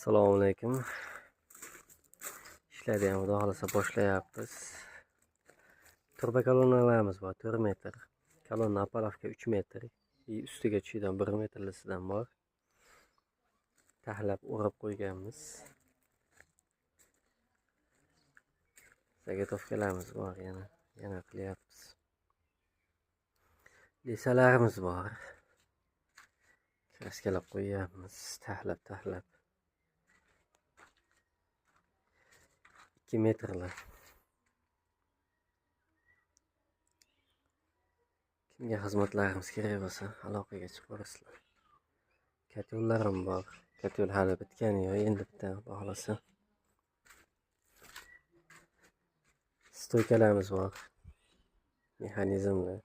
Assalomu alaykum. İşleri ham xudo xolasa boshlayapmiz. Turba kolonnalarimiz bor 4 metr. Kolonna apalavka 3 metr. Ustiga tushadigan 1 metrlisidan bor. Taxlab o'rab qo'yganmiz. Zagotovkalarimiz bor yana qilyapmiz. Lisalarimiz bor. Kraskalab qo'yyapmiz. Taxlab 2 metrlar. Kimga xizmatlarimiz kerak bo'lsa, aloqaga chiqaverasizlar. Katyollarim bor. Katyol hali bitgani yo'q, endi bitadi xudo xolasa. Stoykalarimiz bor. Mexanizmlar.